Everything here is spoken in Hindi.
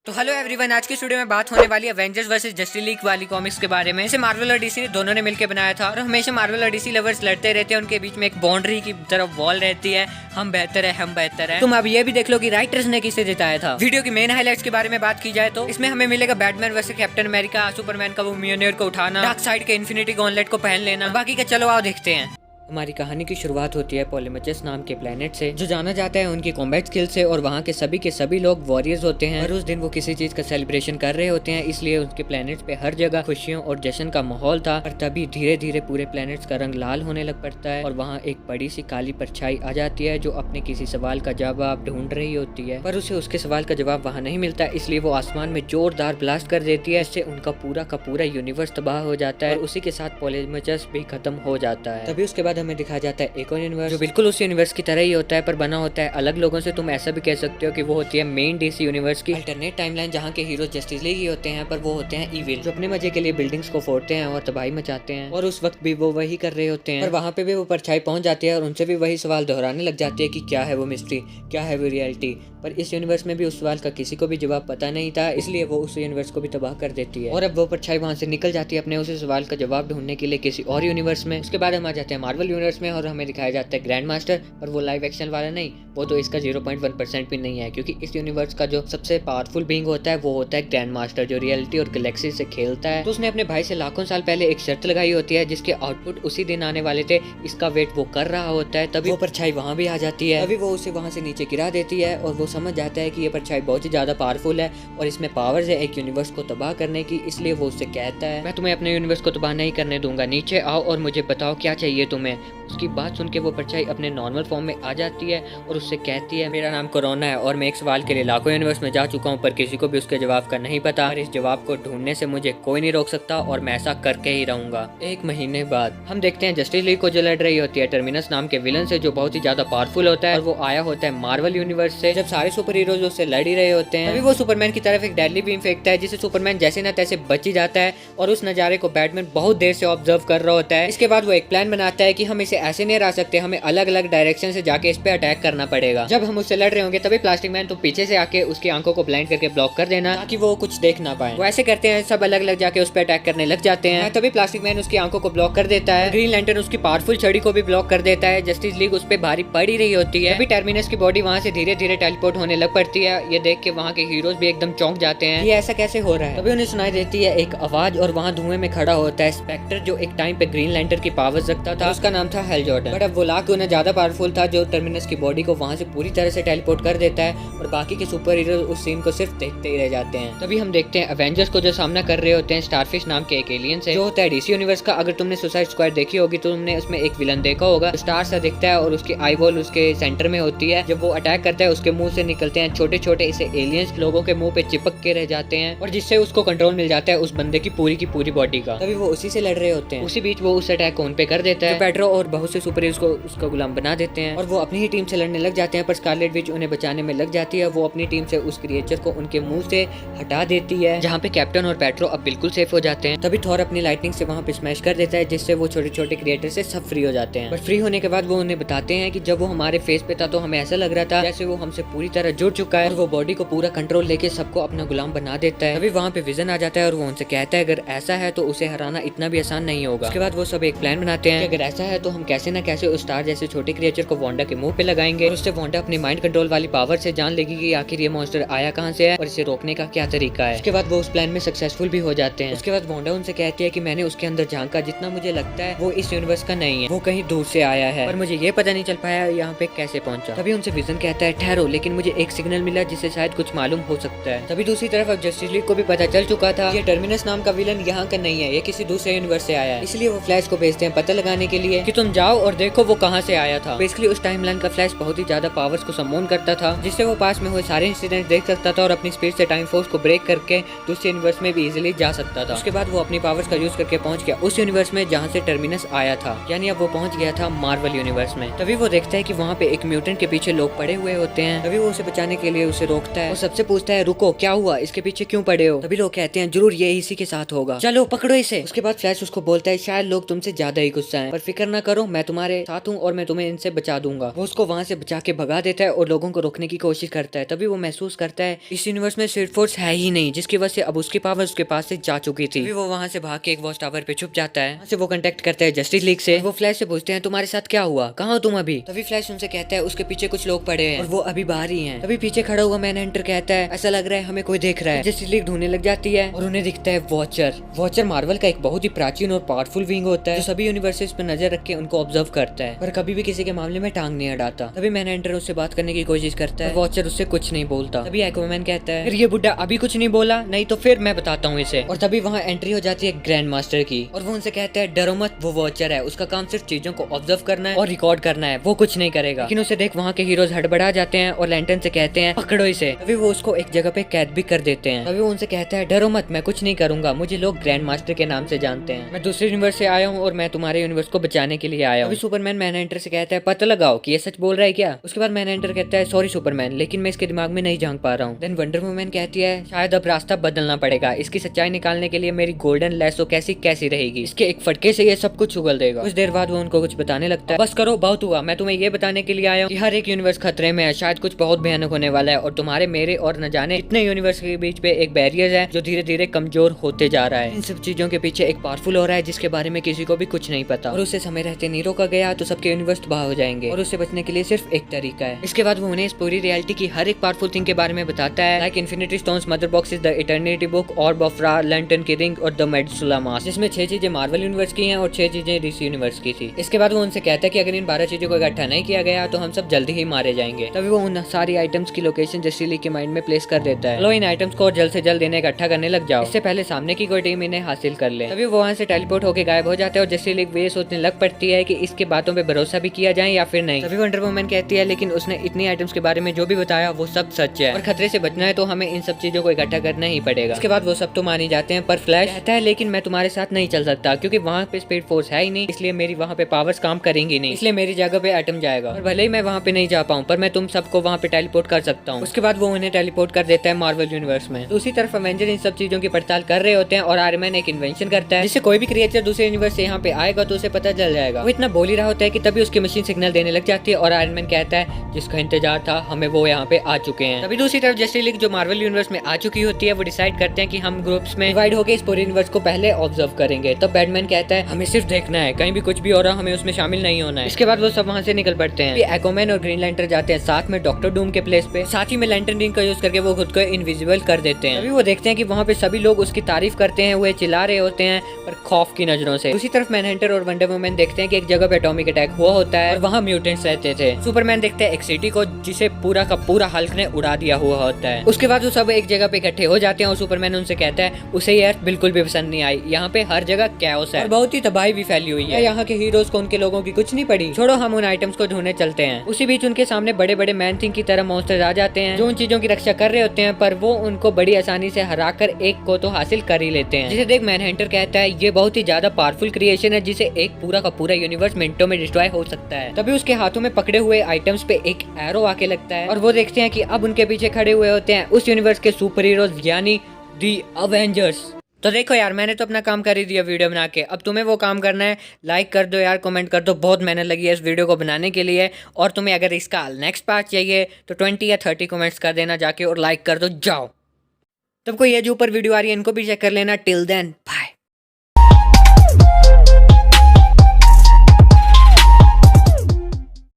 तो हेलो एवरीवन, आज की स्टूडियो में बात होने वाली एवेंजर्स वर्सेस जस्टिस लीग वाली कॉमिक्स के बारे में। इसे मार्वल और डीसी दोनों ने मिलकर बनाया था और हमेशा मार्वल और डीसी लवर्स लड़ते रहते हैं। उनके बीच में एक बाउंड्री की तरफ वॉल रहती है, हम बेहतर है, हम बेहतर है। तुम अब ये भी देख लो कि राइटर्स ने किसे जिताया था। वीडियो की मेन हाइलाइट्स के बारे में बात की जाए तो इसमें हमें मिलेगा Batman versus captain America, Superman का वो म्योनियर को उठाना, डार्क साइड के इन्फिनिटी गॉन्टलेट को पहन लेना, बाकी का चलो आओ देखते हैं। हमारी कहानी की शुरुआत होती है पॉलीमचस नाम के प्लेनेट से, जो जाना जाता है उनकी कॉम्बैट स्किल से, और वहाँ के सभी लोग वॉरियर्स होते हैं। और उस दिन वो किसी चीज का सेलिब्रेशन कर रहे होते हैं, इसलिए उनके प्लेनेट्स पे हर जगह खुशियों और जश्न का माहौल था। और तभी धीरे धीरे पूरे प्लेनेट्स का रंग लाल होने लग पड़ता है और वहाँ एक बड़ी सी काली परछाई आ जाती है जो अपने किसी सवाल का जवाब ढूंढ रही होती है, पर उसे उसके सवाल का जवाब वहाँ नहीं मिलता, इसलिए वो आसमान में जोरदार ब्लास्ट कर देती है। इससे उनका पूरा का पूरा यूनिवर्स तबाह हो जाता है और उसी के साथ पॉलीमचस भी खत्म हो जाता है। तभी उसके बाद हमें दिखाया जाता है एक और यूनिवर्स जो बिल्कुल उस यूनिवर्स की तरह ही होता है, पर बना होता है अलग लोगों से। तुम ऐसा भी कह सकते हो कि वो होती है मेन डीसी यूनिवर्स की अल्टरनेट टाइमलाइन, जहाँ के हीरो जस्टिस लीग ही होते हैं, पर वो होते हैं इविल, जो अपने मजे के लिए बिल्डिंग्स को फोड़ते हैं और तबाही मचाते हैं। और उस वक्त भी वो वही कर रहे होते हैं, पर वहाँ पे भी वो परछाई पहुंच जाती है और उनसे भी वही सवाल दोहराने लग जाती है कि क्या है वो मिस्ट्री, क्या है वो रियलिटी। पर इस यूनिवर्स में भी उस सवाल का किसी को भी जवाब पता नहीं था, इसलिए वो उस यूनिवर्स को भी तबाह कर देती है। और अब वो परछाई वहाँ से निकल जाती है अपने उस सवाल का जवाब ढूंढने के लिए किसी और यूनिवर्स में। उसके बाद हम आ जाते हैं मार्वल यूनिवर्स में और हमें दिखाया जाता है ग्रैंड मास्टर, पर वो लाइव एक्शन वाला नहीं, वो तो इसका 0.1% भी नहीं है, क्योंकि इस यूनिवर्स का जो सबसे पावरफुल बीइंग होता है वो होता है ग्रैंड मास्टर, जो रियलिटी और गैलेक्सी से खेलता है। तो उसने अपने भाई से लाखों साल पहले एक शर्त लगाई होती है जिसके आउटपुट उसी दिन आने वाले थे, इसका वेट वो कर रहा होता है। तभी वो परछाई वहाँ भी आ जाती है, तभी वो उसे वहाँ से नीचे गिरा देती है और वो समझ जाता है कि ये परछाई बहुत ही ज्यादा पावरफुल है और इसमें पावर्स है एक यूनिवर्स को तबाह करने की। इसलिए वो उससे कहता है, मैं तुम्हें अपने यूनिवर्स को तबाह नहीं करने दूंगा, नीचे आओ और मुझे बताओ क्या चाहिए तुम्हें। उसकी बात सुन के वो परछाई अपने नॉर्मल फॉर्म में आ जाती है और उससे कहती है, मेरा नाम कोरोना है और मैं एक सवाल के लिए लाखों यूनिवर्स में जा चुका हूँ, पर किसी को भी उसके जवाब का नहीं पता, और इस जवाब को ढूंढने से मुझे कोई नहीं रोक सकता और मैं ऐसा करके ही रहूंगा। एक महीने बाद हम देखते हैं जस्टिस लीग को जो लड़ रही होती है टर्मिनस नाम के विलन से, जो बहुत ही ज्यादा पावरफुल होता है, और वो आया होता है मार्वल यूनिवर्स से। जब सारे सुपर हीरोज उससे लड़ ही रहे होते हैं, तभी वो सुपरमैन की तरफ एक डेडली बीम फेंकता है, जिसे सुपरमैन जैसे न तैसे बच ही जाता है। और उस नजारे को बैटमैन बहुत देर से ऑब्जर्व कर रहा होता है। इसके बाद वो एक प्लान बनाता है कि हम इसे ऐसे नहीं हरा सकते, हमें अलग अलग डायरेक्शन से जाके इस पे अटैक करना पड़ेगा। जब हम उससे लड़ रहे होंगे तभी प्लास्टिक मैन तो पीछे से आके उसकी आंखों को ब्लाइंड करके ब्लॉक कर देना, ताकि वो कुछ देख ना पाए। वो ऐसे करते हैं, सब अलग अलग जाके उस पे अटैक करने लग जाते हैं। तभी प्लास्टिक मैन उसकी आंखों को ब्लॉक कर देता है, ग्रीन लैंटर्न उसकी पावरफुल छड़ी को भी ब्लॉक कर देता है। जस्टिस लीग उस पे भारी पड़ ही रही होती है। तभी टर्मिनस की बॉडी वहाँ से धीरे धीरे टेलीपोर्ट होने लग पड़ती है। ये देख के वहाँ के हीरोज भी एकदम चौंक जाते हैं, ये ऐसा कैसे हो रहा है। तभी उन्हें सुनाई देती है एक आवाज और वहाँ धुएं में खड़ा होता है स्पेक्टर, जो एक टाइम पे ग्रीन लैंटर्न की पावर्स रखता था। उसका नाम था हेल जॉर्डन, बट अब वो लाख गुना ज्यादा पावरफुल था, जो टर्मिनस की बॉडी को वहाँ से पूरी तरह से टेलीपोर्ट कर देता है। और बाकी के सुपर हीरो उस सीन को सिर्फ देखते ही रह जाते हैं। तभी हम देखते हैं एवेंजर्स को जो सामना कर रहे होते हैं स्टारफिश नाम के एक एलियन से, जो होता है डीसी यूनिवर्स का। अगर तुमने सुसाइड स्क्वाड देखी होगी तो तुमने उसमें एक विलन देखा होगा, स्टार सा दिखता है और उसकी आई बॉल उसके सेंटर में होती है। जब वो अटैक करता है उसके मुंह से निकलते हैं छोटे छोटे इसे एलियंस, लोगों के मुंह पे चिपक के रह जाते हैं, और जिससे उसको कंट्रोल मिल जाता है उस बंदे की पूरी बॉडी का। तभी वो उसी से लड़ रहे होते हैं। उसी बीच वो उस अटैक को उन पे कर देता है, पेट्रो और बहुत से सुपर हीरोज को उसका गुलाम बना देते हैं और वो अपनी ही टीम से लड़ने लग जाते हैं। पर स्कारलेट विच उन्हें बचाने में लग जाती है। वो अपनी टीम से उस क्रिएचर को उनके मुंह से हटा देती है, जहाँ पे कैप्टन और पेट्रो अब बिल्कुल सेफ हो जाते हैं। तभी थॉर अपनी लाइटनिंग से वहाँ पे स्मैश कर देता है, जिससे वो छोटे छोटे क्रिएटर से सब फ्री हो जाते हैं। पर फ्री होने के बाद वो उन्हें बताते हैं कि जब वो हमारे फेस पे था तो हमें ऐसा लग रहा था जैसे वो हमसे पूरी तरह जुड़ चुका है और वो बॉडी को पूरा कंट्रोल लेके सबको अपना गुलाम बना देता है। तभी वहाँ पे विजन आ जाता है और वो उनसे कहता है अगर ऐसा है तो उसे हराना इतना भी आसान नहीं होगा। उसके बाद वो सब एक प्लान बनाते हैं कि अगर ऐसा है तो हम कैसे न कैसे उस स्टार जैसे छोटे क्रिएचर को वांडा के मुंह पे लगाएंगे और उससे वांडा अपनी माइंड कंट्रोल वाली पावर से जान लेगी कि आखिर ये मॉन्स्टर आया कहाँ से है और इसे रोकने का क्या तरीका है। उसके बाद वो उस प्लान में सक्सेसफुल भी हो जाते हैं। उसके बाद वांडा उनसे कहती है कि मैंने उसके अंदर झांका, जितना मुझे लगता है वो इस यूनिवर्स का नहीं है, वो कहीं दूर से आया है, पर मुझे ये पता नहीं चल पाया यहाँ पे कैसे पहुंचा। तभी उनसे विजन कहता है ठहरो, लेकिन मुझे एक सिग्नल मिला जिससे शायद कुछ मालूम हो सकता है। तभी दूसरी तरफ अब जस्टिस लीग को भी पता चल चुका था ये टर्मिनस नाम का विलन यहाँ का नहीं है, ये किसी दूसरे यूनिवर्स से आया है। इसलिए वो फ्लैश को भेजते हैं पता लगाने के लिए कि तुम जाओ और देखो वो कहाँ से आया था। बेसिकली उस टाइमलाइन का फ्लैश बहुत ही ज्यादा पावर्स को समोन करता था, जिससे वो पास में हुए सारे इंसिडेंट देख सकता था और अपनी स्पीड से टाइम फोर्स को ब्रेक करके दूसरे यूनिवर्स में भी इजीली जा सकता था। उसके बाद वो अपनी पावर्स का यूज करके पहुंच गया उस यूनिवर्स में जहाँ से टर्मिनस आया था, यानी अब वो पहुंच गया था मार्वल यूनिवर्स में। तभी वो देखता है कि वहाँ पे एक म्यूटेंट के पीछे लोग पड़े हुए होते हैं। तभी वो उसे बचाने के लिए उसे रोकता है और सबसे पूछता है रुको क्या हुआ, इसके पीछे क्यों पड़े हो। तभी लोग कहते हैं जरूर ये इसी के साथ होगा, चलो पकड़ो इसे। उसके बाद फ्लैश उसको बोलता है शायद लोग तुमसे ज्यादा ही गुस्सा है, पर फिक्र ना करो करो, मैं तुम्हारे साथ हूँ और मैं तुम्हें इनसे बचा दूंगा। वो उसको वहाँ से बचा के भगा देता है और लोगों को रोकने की कोशिश करता है। तभी वो महसूस करता है इस यूनिवर्स में स्पीड फोर्स है ही नहीं, जिसकी वजह से अब उसकी पावर उसके पास से जा चुकी थी। तभी वो वहाँ से भाग के एक वॉच टावर पे छुप जाता है। वहाँ से वो कांटेक्ट करता है जस्टिस लीग से। वो फ्लैश से पूछते हैं तुम्हारे साथ क्या हुआ, कहाँ हो तुम अभी। तभी फ्लैश उनसे कहता है उसके पीछे कुछ लोग पड़े हैं और वो अभी बाहर ही हैं। तभी पीछे खड़ा हुआ मैन हंटर कहता है ऐसा लग रहा है हमें कोई देख रहा है। जस्टिस लीग ढूंढने लग जाती है और उन्हें दिखता है वॉचर। वॉचर मार्वल का एक बहुत ही प्राचीन और पावरफुल विंग होता है जो सभी यूनिवर्सेस पर नजर रख के उनको ऑब्जर्व करता है, पर कभी भी किसी के मामले में टांग नहीं अड़ाता। तभी मैन हंटर उससे बात करने की कोशिश करता है, वॉचर उससे कुछ नहीं बोलता। तभी एक्वामैन कहता है ये बुड्ढा अभी कुछ नहीं बोला, नहीं तो फिर मैं बताता हूँ इसे। और तभी वहाँ एंट्री हो जाती है ग्रैंड मास्टर की और वो उनसे कहता है डरो मत, वो वॉचर है, उसका काम सिर्फ चीजों को ऑब्जर्व करना है और रिकॉर्ड करना है, वो कुछ नहीं करेगा। लेकिन उसे देख वहाँ के हीरोज हड़बड़ा जाते हैं और लैंटर्न से कहते हैं पकड़ो इसे। तभी वो उसको एक जगह पे कैद भी कर देते हैं। तभी वो उनसे कहता है डरो मत, मैं कुछ नहीं करूंगा, मुझे लोग ग्रैंड मास्टर के नाम से जानते हैं, मैं दूसरे यूनिवर्स से आया हूँ और मैं तुम्हारे यूनिवर्स को बचाने के लिए आया हूँ। सुपरमैन मैन हंटर से कहता है पता लगाओ कि ये सच बोल रहा है क्या। उसके बाद मैन हंटर कहता है सॉरी सुपरमैन, लेकिन मैं इसके दिमाग में नहीं झांक पा रहा हूँ। देन वंडर वुमन कहती है शायद अब रास्ता बदलना पड़ेगा, इसकी सच्चाई निकालने के लिए मेरी गोल्डन लैसो कैसी कैसी रहेगी, इसके एक फटके से ये सब कुछ उगल देगा। कुछ देर बाद वो उनको कुछ बताने लगता है बस करो बहुत हुआ, मैं तुम्हें ये बताने के लिए आया हूँ कि हर एक यूनिवर्स खतरे में है, शायद कुछ बहुत भयानक होने वाला है और तुम्हारे मेरे और न जाने कितने यूनिवर्स के बीच पे एक बैरियर है जो धीरे धीरे कमजोर होते जा रहा है। इन सब चीजों के पीछे एक पावरफुल हो रहा है जिसके बारे में किसी को भी कुछ नहीं पता और उसे समय रहते नहीं रोका गया तो सबके यूनिवर्स तबाह हो जाएंगे और उससे बचने के लिए सिर्फ एक तरीका है। इसके बाद वो उन्हें इस पूरी रियलिटी की हर एक पावरफुल थिंग के बारे में बताता है, like infinity stones, mother boxes, the eternity book, ऑर्ब of रा, लैंटर्न की रिंग और द मेडुला मास्क, जिसमें 6 चीजें मार्वल यूनिवर्स की हैं और 6 चीजें डीसी यूनिवर्स की थी। इसके बाद वो उनसे कहता है कि अगर इन 12 चीजों को इकट्ठा नहीं किया गया तो हम सब जल्दी ही मारे जाएंगे। तभी वो उन सारी आइटम्स की लोकेशन जस्टिस लीग के माइंड में प्लेस कर देता है। लो इन आइटम्स को जल्द से जल्द इन्हें इकट्ठा करने लग जाओ, इससे पहले सामने की कोई टीम इन्हें हासिल कर ले। तभी वो वहाँ से टेलीपोर्ट होकर गायब हो जाता है और जस्टिस लीग ये सोचने लग पड़ती है कि इसके बातों पे भरोसा भी किया जाए या फिर नहीं। तभी वंडर वुमन कहती है लेकिन उसने इतनी आइटम्स के बारे में जो भी बताया वो सब सच है और खतरे से बचना है तो हमें इन सब चीजों को इकट्ठा करना ही पड़ेगा। इसके बाद वो सब तो मान ही जाते हैं, पर फ्लैश कहता है लेकिन मैं तुम्हारे साथ नहीं चल सकता क्योंकि वहाँ पे स्पीड फोर्स है ही नहीं, इसलिए मेरी वहाँ पे पावर्स काम करेंगी नहीं, इसलिए मेरी जगह पे एटम जाएगा और भले ही मैं वहाँ पे नहीं जा पाऊँ पर मैं तुम सबको वहाँ पे टेलीपोर्ट कर सकता हूँ। उसके बाद वो उन्हें टेलीपोर्ट कर देता है मार्वल यूनिवर्स में। दूसरी तरफ एवेंजर इन सब चीजों की पड़ताल कर रहे होते हैं और आयरन मैन एक इन्वेंशन करता है जिससे कोई भी क्रिएचर दूसरे यूनिवर्स से यहाँ पे आएगा तो उसे पता चल जाएगा। वो इतना बोल ही रहा होता है कि तभी उसकी मशीन सिग्नल देने लग जाती है और आयरन मैन कहता है जिसका इंतजार था हमें वो यहाँ पे आ चुके हैं। तभी दूसरी तरफ जस्टिस लीग जो मार्वल यूनिवर्स में आ चुकी होती है वो डिसाइड करते हैं कि हम ग्रुप्स में डिवाइड होकर इस पूरे यूनिवर्स को पहले ऑब्जर्व करेंगे। तब बैटमैन कहता है हमें सिर्फ देखना है, कहीं भी कुछ भी हो रहा हमें उसमें शामिल नहीं होना है। इसके बाद वो सब वहाँ से निकल पड़ते हैं। एक्वामैन और ग्रीन लैंटर्न जाते हैं साथ में डॉक्टर डूम के प्लेस पे, साथ ही में लैंटर्न रिंग का यूज करके वो खुद को इनविजिबल कर देते हैं। अभी वो देखते हैं कि वहाँ पे सभी लोग उसकी तारीफ करते हैं, वो चिल्ला रहे होते हैं पर खौफ की नजरों से। दूसरी तरफ मैनहंटर और वंडर वुमन देखते हैं कि एक जगह पे एटॉमिक अटैक हुआ होता है और वहाँ म्यूटेंट्स रहते थे। सुपरमैन देखते हैं एक सिटी को जिसे पूरा का पूरा हल्क ने उड़ा दिया हुआ होता है। उसके बाद वो सब एक जगह पे इकट्ठे हो जाते हैं और सुपरमैन उनसे कहता है उसे ये अर्थ बिल्कुल भी पसंद नहीं आई, यहाँ पे हर जगह कैओस है और बहुत ही तबाही भी फैली हुई है, यहाँ के हीरोज को उनके लोगों की कुछ नहीं पड़ी, छोड़ो हम उन आइटम्स को ढूंढने चलते हैं। उसी बीच उनके सामने बड़े बड़े मैन थिंग की तरह मॉन्स्टर्स आ जाते हैं जो उन चीजों की रक्षा कर रहे होते हैं, पर वो उनको बड़ी आसानी से हराकर एक को तो हासिल कर ही लेते हैं। जिसे देख मैनहंटर कहता है ये बहुत ही ज्यादा पावरफुल क्रिएशन है जिसे एक पूरा का पूरा यूनिवर्स मिनटों में डिस्ट्रॉय हो सकता है। तभी उसके हाथों में पकड़े हुए आइटम्स पे एक एरो आके लगता है और वो देखते हैं कि अब उनके पीछे खड़े हुए होते हैं उस यूनिवर्स के सुपर हीरोज यानी दी अवेंजर्स। तो देखो यार मैंने तो अपना काम कर ही दिया वीडियो बना के, अब तुम्हें वो काम करना है, लाइक कर दो यार, कमेंट कर दो, बहुत मेहनत लगी है इस वीडियो को बनाने के लिए। और तुम्हें अगर इसका नेक्स्ट पार्ट चाहिए तो 20 या 30 कमेंट्स कर देना जाके और लाइक कर दो, जाओ। तब कोई ये जो ऊपर वीडियो आ रही है इनको भी चेक कर लेना। Till then bye.